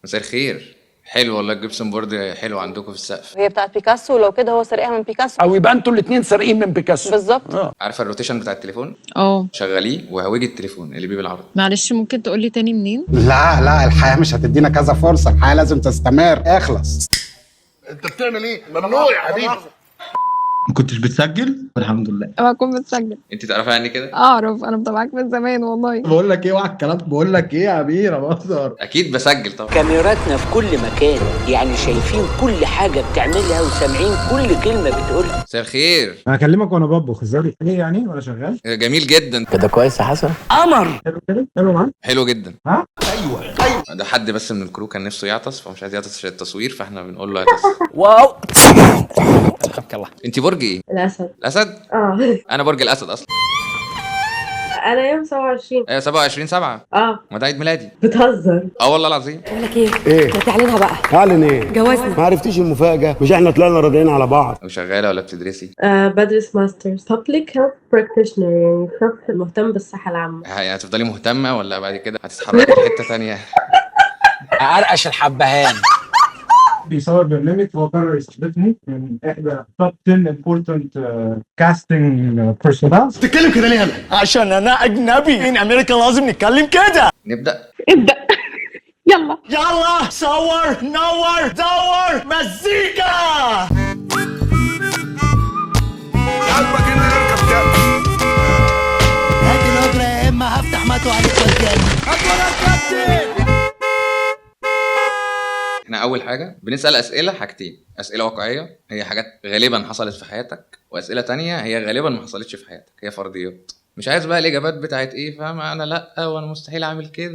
مساء الخير. حلو والله، الجبسون بورد حلو عندكم في السقف. هي بتاعت بيكاسو، لو كده هو سارقها من بيكاسو، او يبقى انتوا الاثنين سارقين من بيكاسو بالظبط. عارفه الروتيشن بتاع التليفون؟ شغليه وهوجي التليفون اللي بيه بالعرض. معلش ممكن تقولي تاني منين؟ لا الحياة مش هتدينا كذا فرصة، الحياة لازم تستمر. اخلص. انت بتعمل ايه؟ ممنوع يا حبيبي. ما كنتش بتسجل؟ الحمد لله. اوعى اكون بتسجل. انت تعرفي عني كده؟ اعرف، انا متابعاك من زمان والله. بقول لك ايه، اوعى الكلام. بقول لك ايه يا امير، بهزر. اكيد بسجل طبعا. كاميراتنا في كل مكان، يعني شايفين كل حاجه بتعملها وسامعين كل كلمه بتقولها. مساء الخير. انا اكلمك وانا بطبخ، ازاي ايه يعني ولا شغال؟ جميل جدا كده كويس يا حسن. قمر. حلو كده، حلو معاك. حلو جدا. ها؟ ايوه ده حد بس من الكرو كان نفسه يعطس فمش عايز يعطس عشان التصوير، فاحنا بنقول له يعطس. واو. انت برج ايه؟ الأسد. الاسد؟ انا برج الاسد اصلا. أنا يوم 27. ايوه 27/7. ما ده عيد ميلادي. بتهزر. والله العظيم. بقول لك إيه؟ ما تعلنها بقى. تعلن ايه؟ جوازنا. ما عرفتيش المفاجأة؟ مش احنا طلعنا راضيين على بعض. وشغاله ولا بتدرسي؟ بدرس ماسترز Public Health Practitioner، يعني شخص مهتم بالصحة العامة. يعني هتفضلي مهتمه ولا بعد كده هتتحركي لحته ثانيه؟ أرقش الحبهان. بيصور برنامج، هو قرر يستضيفني من احدى توب 10 important casting personalities. بتتكلم كده ليه؟ انا عشان أنا أجنبي، من أمريكا لازم نتكلم كده. نبدا. ابدأ. يلا. يلا صور نور دور مزيكا. قلبك انت نركب جد. هات الأجرة يا إما هفتح ماتو عليك والجاني. احنا اول حاجه بنسال اسئله، حاجتين: اسئله واقعيه هي حاجات غالبا حصلت في حياتك، واسئله تانية هي غالبا ما حصلتش في حياتك، هي فرضيات. مش عايز بقى الاجابات بتاعت ايه فاهمه، انا لا وانا مستحيل اعمل كده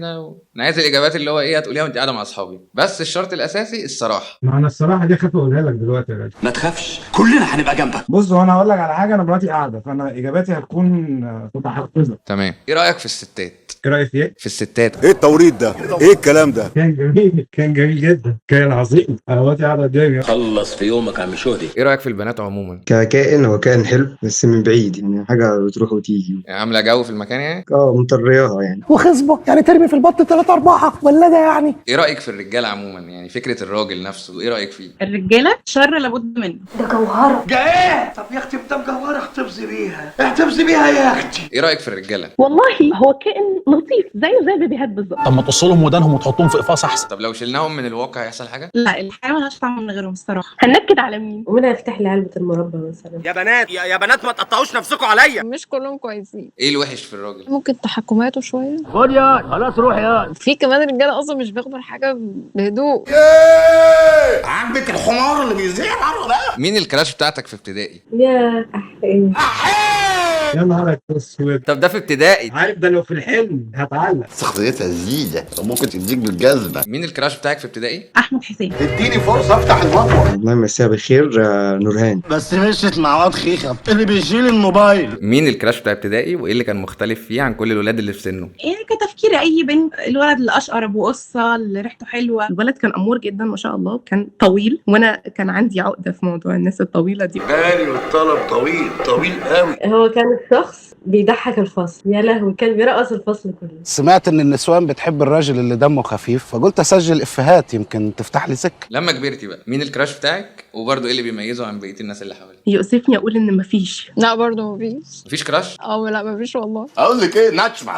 انا عايز الاجابات اللي هو ايه هتقوليها وانت قاعده مع اصحابي. بس الشرط الاساسي الصراحه. ما انا الصراحه دي خايف اقولها لك دلوقتي يا راجل. ما تخافش، كلنا هنبقى جنبك. بص، هو انا هقول لك على حاجه، انا مراتي قاعده فانا اجاباتي هتكون متحفظه. تمام. ايه رايك في الستات؟ ايه رايك في ايه؟ في الستات. ايه التوريط ده؟ ايه الكلام ده؟ كان جميل، كان جميل جدا، كان عظيم. انا مراتي قاعده قدامي. خلص في يومك يا عم شهدي. ايه رايك في البنات عموما؟ ككائن هو كائن حلو بس من بعيد، يعني حاجه بتروح وتيجي، يعني عامله جو في المكان يعني؟ مطرياها يعني. وخصبه يعني ترمي في البط 3-4 ولا ده يعني؟ ايه رايك في الرجاله عموما، يعني فكره الراجل نفسه ايه رايك فيه؟ الرجالة شر لابد منه. ده جوهرة. ايه؟ طب يا اختي ده مجوهره احتفظي بيها، احتفظي بيها يا اختي. ايه رايك في الرجاله؟ والله هو كائن لطيف زيه زي البيبيهات بالظبط. طب ما تقص لهم ودانهم وتحطهم في قفاص احسن. طب لو شلناهم من الواقع هيحصل حاجه؟ لا، الحياة ملهاش طعم من غيرهم الصراحة. هنكد على مين؟ ومنها يفتح لي علبة المربى مثلا. يا بنات يا بنات ما تقطعوش نفسكم عليا. مش كلهم كويسين. ايه الوحش في الراجل؟ ممكن تحكماته شويه. خد يا خلاص روح يا. في كمان رجاله اصلا مش بياخدوا الحاجه بهدوء. عاجبك الحمار اللي بيذيع بره ده؟ مين الكراش بتاعتك في ابتدائي؟ يا أحيي. يا نهارك اسود. طب ده في ابتدائي. عارف ده لو في الحلم هتعلق. شخصيتها زيزة ممكن تديك بالجزمة. مين الكراش بتاعك في ابتدائي؟ أحمد حسين. اديني فرصة افتح المطوة. الله يمسيها بالخير. نورهان. بس مشيت مع واد خيخة اللي بيشيل الموبايل. مين الكراش بتاع ابتدائي وايه اللي كان مختلف فيه عن كل الولاد اللي في سنه؟ يعني كتفكير اي بنت، الولد اللي اشقر ابو قصه اللي ريحته حلوه. الولد كان امور جدا ما شاء الله، كان طويل وانا كان عندي عقده في موضوع الناس الطويله دي. غالي والطلب طويل قوي. هو كان الشخص بيضحك الفصل، يا لهوي كان بيرقص الفصل كله. سمعت ان النسوان بتحب الراجل اللي دمه خفيف، فقلت اسجل افيهات يمكن تفتح لي سكه. لما كبرتي بقى مين الكراش بتاعك وبرده ايه اللي بيميزه عن بقيه الناس اللي حواليه؟ يؤسفني اقول ان مفيش. لا برضه مفيش. مفيش كراش؟ لا مفيش والله. اقول لك ايه،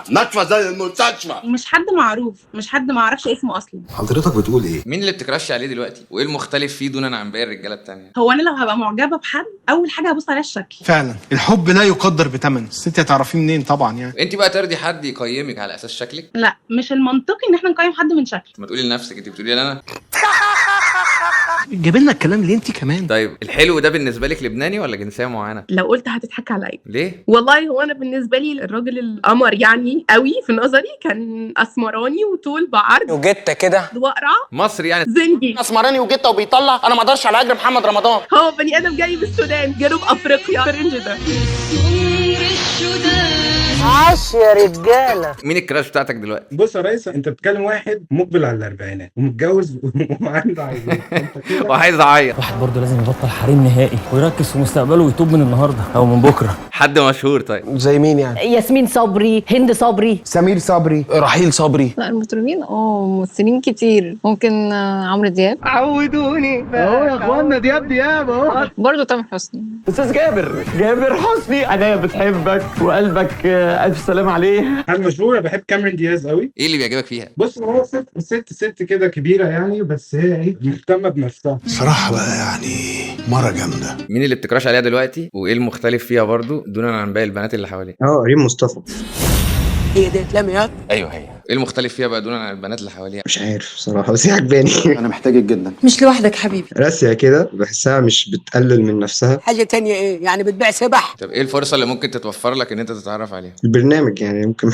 ناتشفه زي المستشفى. مش حد معروف، مش حد ما اعرفش اسمه اصلا. حضرتك بتقول ايه؟ مين اللي بتكراش عليه دلوقتي وايه المختلف فيه دونا عن باقي الرجاله التانية؟ هو انا لو هبقى معجبه بحد اول حاجه هبص عليها الشكل. فعلا الحب لا يقدر بثمن، بس انت هتعرفيه منين طبعا يعني. انت بقى ترضي حد يقيمك على اساس شكلك؟ لا مش المنطقي ان احنا نقيم حد من شكل. ما تقولي لنفسك، انت بتقولي لي انا. جاب لنا الكلام ليه انت كمان؟ طيب الحلو ده بالنسبه لك لبناني ولا جنسيه معينه؟ لو قلت هتضحك عليا. ليه؟ والله هو انا بالنسبه لي الراجل القمر يعني قوي في نظري كان اسمراني وطول بعرض وجته كده واقرع مصري يعني. زنجي اسمراني وجته وبيطلع. انا ما اقدرش على اجر محمد رمضان. هو بني ادم جاي من السودان جنوب افريقيا. الفرنج ده عاش يا رجاله. مين الكراش بتاعتك دلوقتي؟ بص يا ريس، انت بتتكلم واحد مقبل على الاربعينات ومتجوز وعنده عيلين. وعايز اعيط. واحد برضه لازم يبطل حريم نهائي ويركز في مستقبله ويتوب من النهارده او من بكره. حد مشهور طيب؟ زي مين يعني؟ ياسمين صبري، هند صبري، سمير صبري، رحيل صبري. لا المطربين ممثلين كتير. ممكن عمرو دياب. عودوني اهو يا اخوانا، دياب اهو. برضه تامر حسني. استاذ جابر حسني، انا بتحبك وقلبك الف سلام عليه. انا مشهوره بحب كاميرون دياز قوي. ايه اللي بيعجبك فيها؟ بص هو ست كده كبيره يعني، بس هي ايه مهتمه بنفسها صراحة بقى يعني مرة جامدة. مين اللي بتكراش عليها دلوقتي وايه المختلف فيها برضو دونا عن باقي البنات اللي حواليها؟ ريم مصطفى. هي دي لميات. ايوه هي. ايه المختلف فيها بقى دونا عن البنات اللي حواليها؟ مش عارف بصراحة بس هي عجباني. أنا محتاجك جدا. مش لوحدك حبيبي. راسية كده بحسها مش بتقلل من نفسها. حاجه تانية ايه يعني؟ بتبيع سبح؟ طب ايه الفرصه اللي ممكن تتوفر لك ان انت تتعرف عليها؟ البرنامج يعني ممكن.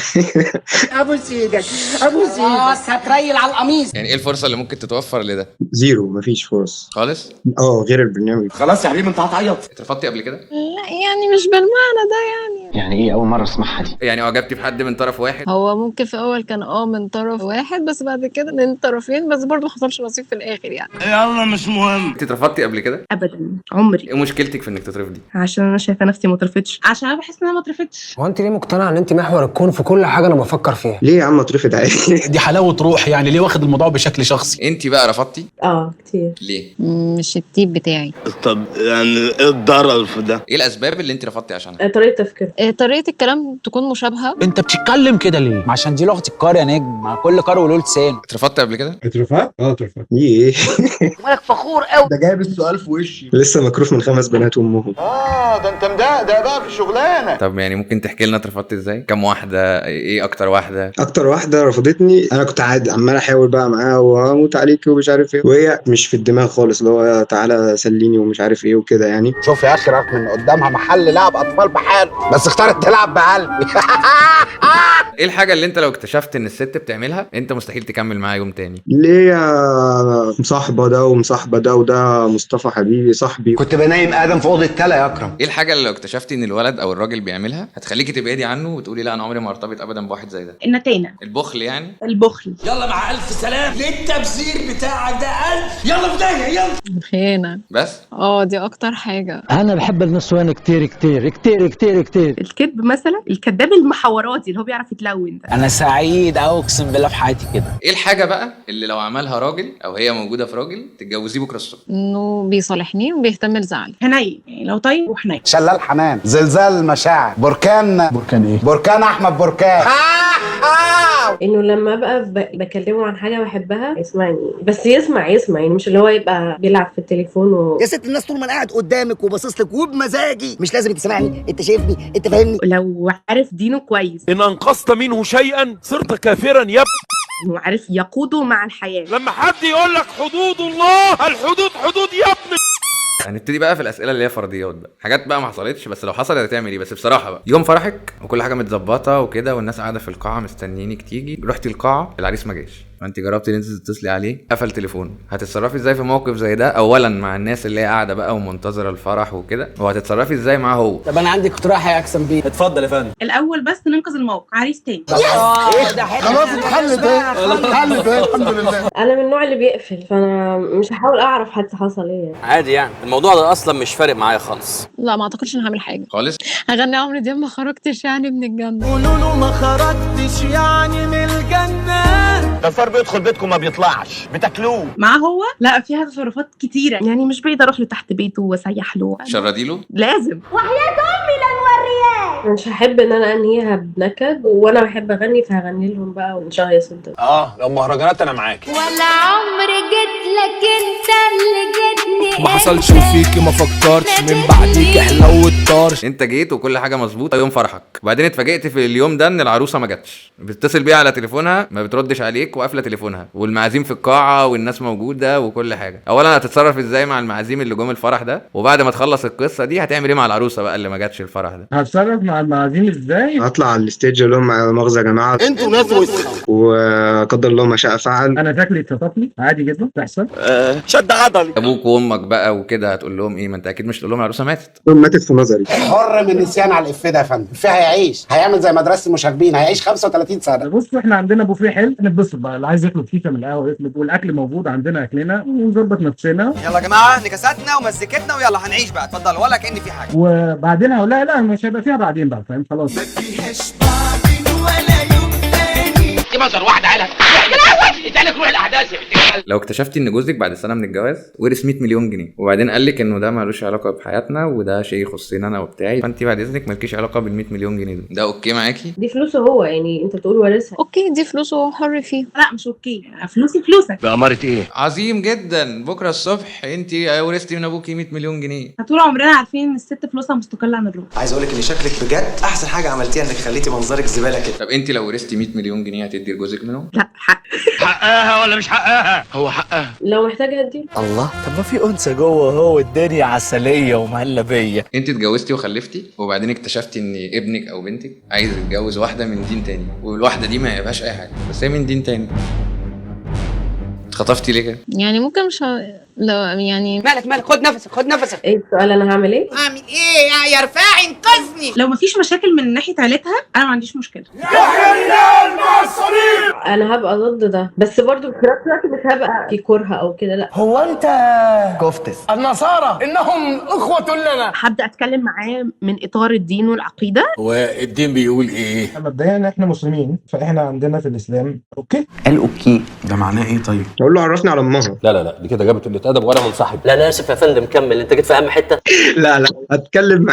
ابوس ايدك ابوس ايدك. هتريل على القميص. يعني ايه الفرصه اللي ممكن تتوفر لده؟ زيرو، مفيش فرص خالص؟ غير البرنامج. خلاص يا حبيبي أنت هتعيط. اترفضتي قبل كده؟ لا يعني مش بالمعنى ده يعني. يعني إيه أول مرة أسمعها دي؟ يعني اعجبتي بحد من طرف واحد؟ هو ممكن في اول كان من طرف واحد، بس بعد كده من طرفين، بس برضه ما حصلش نصيب في الاخر يعني. يلا مش مهم. انت اترفضتي قبل كده؟ ابدا عمري. ايه مشكلتك في انك تترفضي؟ عشان انا شايفه نفسي ما اترفضتش، عشان انا بحس ان انا ما اترفضتش. هو انت ليه مقتنعه ان انت محور الكون في كل حاجه انا بفكر فيها؟ ليه يا عم اترفض عادي؟ دي حلاوة روح يعني، ليه واخد الموضوع بشكل شخصي؟ انت بقى رفضتي؟ كتير. ليه؟ مش التيب بتاعي. طب يعني ايه الضرر في ده؟ ايه الاسباب اللي انت رفضتي عشانها؟ طريقه تفكير. طريقه الكلام تكون مشابهه. أنت بتتكلم كده ليه؟ عشان دي لغة الكار يا نجم، مع كل كار وله لسان. اترفضت قبل كده؟ اترفضت؟ اترفضت. ايه؟ مالك فخور قوي. ده جايب السؤال في وشي. لسه مكروف من 5 بنات وامهم. ده انت ده بقى في شغلانه. طب يعني ممكن تحكي لنا اترفضتي ازاي؟ كم واحده؟ ايه اكتر واحده؟ اكتر واحده رفضتني انا كنت عادي عمال احاول بقى معاها واموت عليكي ومش عارف ايه، وهي مش في الدماغ خالص، اللي هو تعالى سليني ومش عارف ايه وكده يعني. شوف يا اخي، رغم ان قدامها محل لعب اطفال بحاله بس اختارت تلعب بقلبي. ايه الحاجه اللي انت لو اكتشفت ان الست بتعملها انت مستحيل تكمل معاها يوم تاني؟ ليه مصاحبه ده ومصاحبه ده، وده مصطفى حبيبي صاحبي. كنت بنايم ادم في اوضه تلا يا اكرم. ايه الحاجه اللي لو اكتشفتي ان الولد او الراجل بيعملها هتخليكي تبعدي عنه وتقولي لا انا عمري ما ارتبط ابدا بواحد زي ده؟ النتانه. البخل يعني؟ البخل. يلا مع الف سلام. ليه التبذير بتاعك ده الف؟ يلا في داهيه يلا. الخيانه. بس؟ دي اكتر حاجه. انا بحب النسوان كتير كتير كتير كتير كتير. الكذب مثلا، الكذاب المحوراتي اللي هو بيعرف يتلون ده. أنا سعيد أوي أقسم بالله في حياتي كده. ايه الحاجه بقى اللي لو عملها راجل او هي موجوده في راجل تتجوزيه بكره الصبح؟ انه بيصالحني وبيهتم لزعلي. حنين يعني، لو طيب وحنين. شلال حنان، زلزال المشاعر، بركان إيه؟ بركان احمد بركان. انه لما ابقى بكلمه عن حاجه بحبها يسمعني، بس يسمع يعني مش اللي هو يبقى بيلعب في التليفون يا ست الناس طول ما انا قاعد قدامك وباصص لك وبمزاجي مش لازم تسمعني، انت شايفني، انت فاهمني. لو عارف دينه كويس، إن أنقصت منه شيئا صرت كافرا يا انه عارف يقوده مع الحياه. لما حد يقول لك حدود الله، الحدود حدود يا ابني. هنبتدي بقى في الاسئله اللي هي فرضيات بقى، حاجات بقى ما حصلتش بس لو حصلت هتعمل ايه؟ بس بصراحه بقى يوم فرحك وكل حاجه متظبطه وكده والناس قاعده في القاعه مستنيينك تيجي، رحتي القاعه العريس ما جاش، فانت جربتي ان انت تتصلي عليه قفل تليفونه، هتتصرفي ازاي في موقف زي ده؟ اولا مع الناس اللي هي قاعده بقى ومنتظره الفرح وكده، وهتتصرفي ازاي معاه هو؟ طب انا عندي اقتراح يا اكسن بيه. اتفضل يا فندم. الاول بس ننقذ الموقف، عريس تاني. ده خلاص اتحل ده الحمد لله. انا من النوع اللي بيقفل، فانا مش هحاول اعرف حتى حصل ايه. عادي يعني، الموضوع ده اصلا مش فارق معايا خالص. لا ما اعتقدش اني هعمل حاجه خالص. هغني عمرو دياب ما خرجتش يعني من الجنه. قولوا له ما خرجتش يعني من الجنه. ده صار بيدخل بيتكم ما بيطلعش، بتاكلوه. معاه هو لا، فيها تصرفات كتيره يعني، مش بعيد اروح لتحت بيته واسيح له. شردي له؟ لازم. وحياة امي لا نورياه. مش هحب ان انا انهيها بنكد، وانا بحب اغني فهغني لهم بقى ونشهيص انت. لو مهرجانات انا معاك. ولا عمري جيت لك انت اللي جيتني. ما حصلش فيكي ما فكرتش من بعديك حلو الطرش. انت جيت وكل حاجه مظبوطه يوم فرحك، وبعدين اتفاجئت في اليوم ده ان العروسه ما جاتش، بتتصل بيها على تليفونها ما بتردش عليك وقافله تليفونها، والمعازيم في القاعه والناس موجوده وكل حاجه. اولا هتتصرف ازاي مع المعازيم اللي جم الفرح ده؟ وبعد ما تخلص القصه دي هتعمل ايه مع العروسه بقى اللي ما جاتش الفرح ده؟ هتصرف مع المعازيم ازاي؟ هطلع على الستيج اقول لهم على مؤاخذه يا جماعه انتوا ناس وسخه وقدر الله ما شاء فعل. انا شكلي اتخطفني عادي جدا، تحصل. شد عضلي. ابوك وامك بقى بقى وكده هتقول لهم ايه؟ ما انت اكيد مش تقول لهم العروسه ماتت. ماتت في نظري. حر من النسيان على الإف ده يا فندم، في هيعيش، هيعمل زي مدرسة المشاغبين، هيعيش 35 سنة. بص احنا عندنا بوفيه حلو، نتبسط بقى، اللي عايز يطلب كيكه من القهوه يطلب، والاكل موجود عندنا اكلنا ونظبط نفسنا. يلا يا جماعه نكساتنا ومزيكتنا ويلا هنعيش بقى، اتفضل ولا كأن في حاجه. وبعدين هقول لها لا مش هيبقى فيها بعدين بقى، فاهم؟ خلاص. ما فيهاش بعدين ولا يوم تاني. دي منظر واحد عيلها اتقالك روح الاحداث. لو اكتشفتي ان جوزك بعد سنه من الجواز ورث 100 مليون جنيه وبعدين قال لك انه ده مالوش علاقه بحياتنا وده شيء يخصني انا وبتاعي، فانت بعد اذنك مالكيش علاقه بال 100 مليون جنيه ده اوكي معاكي؟ دي فلوسه هو، يعني انت بتقول وارثها. اوكي دي فلوسه هو حر فيه. لا مش اوكي، فلوسي فلوسك. بأمارة ايه؟ عظيم جدا. بكره الصبح انت ورثتي من ابوكي 100 مليون جنيه. طول عمرنا عارفين ان الست فلوسها مستقله عن الراجل. عايز اقول لك ان شكلك بجد احسن حاجه عملتيها انك خليتي منظرك زباله كده. طب انت لو ورثتي 100 مليون جنيه هتدي لجوزك منهم؟ لا حق. حقها ولا مش حقها؟ هو حقها. لو محتاجه ادي. الله، طب ما في انثى جوه هو الدنيا عسليه ومهلبيه. انت اتجوزتي وخلفتي وبعدين اكتشفتي ان ابنك او بنتك عايز يتجوز واحده من دين تاني، والواحده دي ما يبقاش اي حاجه بس هي من دين تاني، اتخطفتي ليه كده؟ يعني ممكن مش لو يعني مالك خد نفسك خد نفسك. ايه السؤال؟ انا هعمل ايه؟ اعمل ايه يا رفاعي انقذني. لو مفيش مشاكل من ناحيه عيلتها انا ما عنديش مشكله. انا هبقى ضد ده، بس برضو في نفس الوقت مش هبقى في كره او كده، لا. هو انت كفتس النصارى انهم اخوه لنا. هبدا اتكلم معاه من اطار الدين والعقيده. والدين بيقول ايه؟ مبدئيا احنا مسلمين، فاحنا عندنا في الاسلام اوكي. قال اوكي ده معناه ايه طيب؟ اقول له عرفني على امها. لا دي كده جابت قله ادب وانا منسحب. لا انا اسف يا فندم كمل، انت جيت في اهم حته. لا اتكلم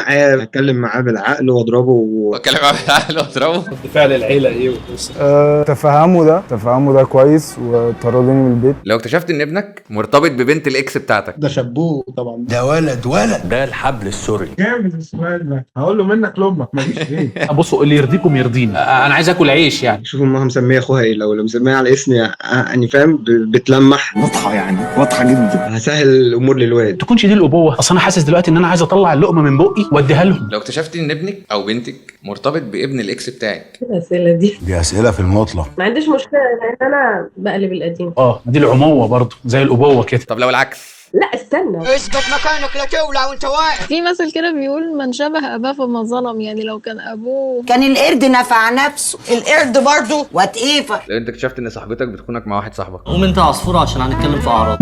معاه بالعقل واضربه بتكلم معاه بالعقل واضربه. فعل العيله ايه والقصه؟ تفهمه ده كويس وطردوني من البيت. لو اكتشفت ان ابنك مرتبط ببنت الاكس بتاعتك؟ ده شبوه طبعا. ده ولد ده الحبل السوري. جامد السؤال ده، هقول له منك لامك ماليش فيه. بصوا اللي يرضيكم يرضيني، انا عايز اكل عيش يعني. شوف امها مسميه اخوها ايه، لو مسميها على اسمي يعني فاهم، بتلمح واضحه يعني واضحه جدا. هسهل الامور للواد. تكونش دي الابوه، اصل انا حاسس دلوقتي ان انا عايز اطلع اللقمه من بقي واديها لهم. لو اكتشفتي ان ابنك او بنتك مرتبط بابن الاكس بتاعك؟ الاسئله دي اسئله في المطلق. ما عنديش مشكله لان انا بقلب القديم. دي العموه برضو زي الابوه كده. طب لو العكس؟ لا استنى، اثبت مكانك لا تولع وانت واقف. في مثل كده بيقول من شبه اباه فما ظلم، يعني لو كان ابوه كان القرد نفع نفسه، القرد برضه واتقفل. لو انت اكتشفت ان صاحبتك بتخونك مع واحد صاحبك؟ قوم انت عصفوره عشان هنتكلم في اعراض.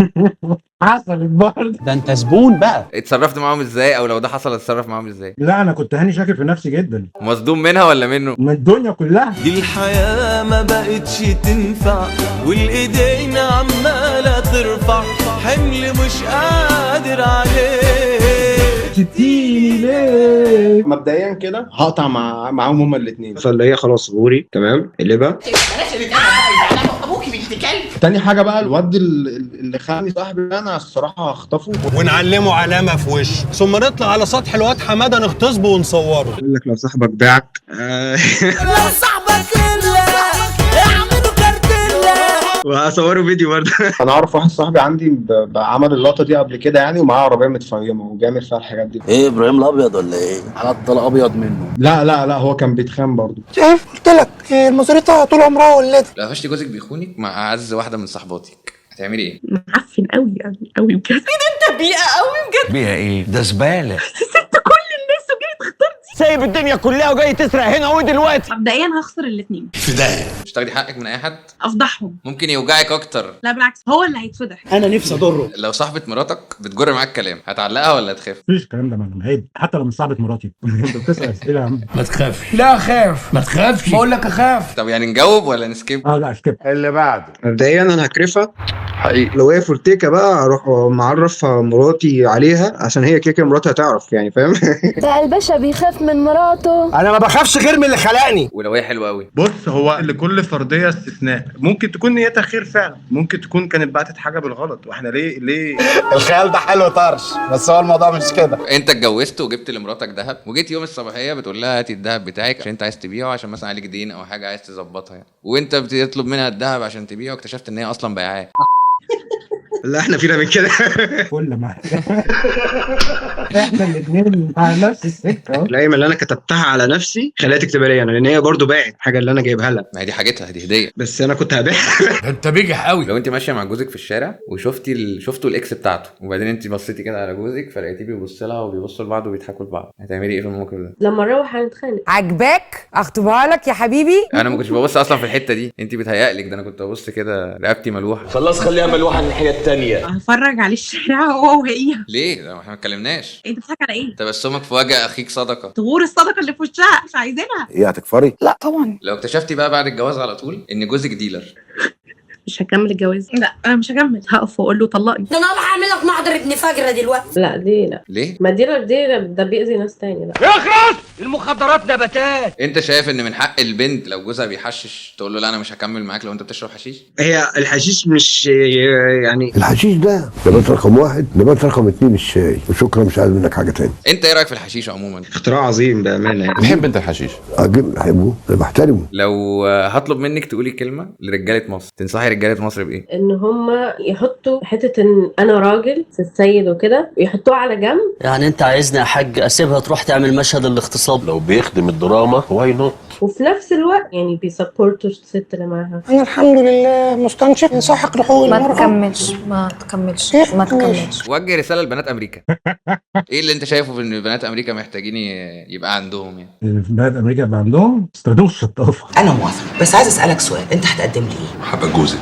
حصلت برضه. ده انت زبون بقى. اتصرفت معاهم ازاي؟ او لو ده حصل اتصرف معاهم ازاي؟ لا انا كنت هاني شاكر في نفسي جدا. مصدوم منها ولا منه؟ من الدنيا كلها. دي الحياه ما بقتش تنفع والايدين عماله ترفع حمل مش قادر عليه. تديني ليه؟ مبدئيا كده هقطع معاهم هما الاثنين. فاللي هي خلاص غوري تمام قلبها. ابوكي بنت كلب. تاني حاجه بقى الواد اللي خاني صاحبي ده انا الصراحه هخطفه ونعلمه علامه في وشه ثم نطلع على سطح الواد حماده نغتصبه ونصوره. يقول لك لو صاحبك باعك لو صاحبك الا اعملوا كارتيلا. وهصوره فيديو برضه. انا اعرف واحد صاحبي عندي عمل اللقطه دي قبل كده يعني، ومعاه عربيه متفيمه وبيعمل فيها الحاجات دي. ايه ابراهيم الابيض ولا ايه؟ حلقت الابيض منه. لا هو كان بيتخان برضه. شايف قلت لك المصرية طول عمرها ولدت. لو قفشتي جوزك بيخونك مع اعز واحده من صحباتك هتعملي ايه؟ معفن قوي يعني قوي بجد. انت بيئة قوي بجد. بيها ايه؟ ده زباله. سبت كل الناس وجاي تختار دي. سايب الدنيا كلها وجاي تسرق هنا ودلوقتي. مبدئيا هخسر الاثنين. في داهيه. مش تاخدي حقك من اي حد؟ افضحهم. ممكن يوجعك اكتر. لا بالعكس هو اللي هيتفضح. انا نفسي اضره. لو صاحبه مراتك بتجر معاك كلام هتعلقها ولا هتخاف؟ مفيش الكلام ده معلم، عيب حتى لو مش صاحبه مراتي. انت بتسال اسئله يا عم. ما تخافش. لا اخاف. ما تخافش بقول لك اخاف. طب يعني نجاوب ولا نسكيب؟ لا سكيب. اللي بعده. مبدئيا انا هكرفها حقيقي. لو هي فورتيكا بقى اروح معرف مراتي عليها عشان هي كيكه مراتها تعرف يعني فاهم. ده الباشا بيخاف من مراته. انا ما بخافش غير من اللي خلقني. ولو هي حلوه قوي؟ بص هو لكل فرضيه استثناء، ممكن تكون نيتها خير فعلا، ممكن تكون كانت بعتت حاجه بالغلط واحنا ليه الخيال ده حلو طرش، بس هو الموضوع مش كده. انت اتجوزت وجبت لمراتك ذهب وجيت يوم الصباحيه بتقول لها هاتي الذهب بتاعك عشان انت عايز تبيعه عشان مثلا عليك دين او حاجه عايز تظبطها يعني، وانت بتطلب منها الذهب عشان تبيعه واكتشفت ان هي اصلا بيعاه. لا احنا فينا من كده. كل ما احنا الاثنين على نفس السكه. القايمه اللي انا كتبتها على نفسي خليها تكتبها لي انا، لان هي برضه باعت حاجه اللي انا جايبها لها. ما هي دي حاجتها، دي هديه. بس انا كنت هبيعها. انت بيجح قوي. لو انت ماشيه مع جوزك في الشارع وشفتي شفتوا الاكس بتاعته، وبعدين انت بصيتي كده على جوزك فلقيتيه بيبص لها وبيبصوا لبعض وبيضحكوا لبعض، هتعملي ايه في الموقف ده؟ لما نروح هنتخانق. عجباك اخطبها لك يا حبيبي. انا ما كنتش ببص اصلا في الحته دي، انت بتهيألك، ده انا كنت ببص كده رقبتي ملوحه. خلاص خليها ملوحه الناحيه الثانيه. هفرج على الشارع هو وهي. ليه؟ ده احنا ما اتكلمناش. انت بتضحك على ايه؟ تبسمك في وجه اخيك صدقه. تغور الصدقه اللي في وشها مش عايزينها. ايه هتكفري؟ لا طبعا. لو اكتشفتي بقى بعد الجواز على طول ان جوزك ديلر، مش هكمل الجواز. لا انا مش هكمل، هقف واقول له طلقني. ده انا راح اعمل لك محضر ابن فجره دلوقتي. لا دي لا. ليه؟ ما دي ده بيأذي ناس تاني. لا اخرس، المخدرات نباتات. انت شايف ان من حق البنت لو جوزها بيحشش تقول له لا انا مش هكمل معاك لو انت بتشرب حشيش؟ هي الحشيش مش يعني الحشيش ده نبات رقم 1، نبات رقم 2 الشاي، وشكرا مش عايز منك حاجه تاني. انت ايه رايك في الحشيش عموما؟ اختراع عظيم بامانه يعني. بتحب انت الحشيش؟ بحبه، بحترمه. لو هطلب منك تقولي كلمه لرجاله مصر، تنصحي رجاله مصر بايه؟ ان هم يحطوا حته ان انا راجل السيد وكده ويحطوه على جنب. يعني انت عايزني يا حاج اسيبها تروح تعمل مشهد الاغتصاب؟ لو بيخدم الدراما واي نوت. وفي نفس الوقت يعني بيسبورتوا الست اللي معاها. انا الحمد لله مستنشق ينصحك لحقوق ما المرأة. تكملش ما تكملش ما تكملش. وجه رساله لبنات امريكا. ايه اللي انت شايفه في ان بنات امريكا محتاجين يبقى عندهم يعني؟ في بلاد امريكا يبقى عندهم استخدموا الشطافه. انا موافق، بس عايز اسالك سؤال، انت هتقدم لي ايه؟ حابه جوزك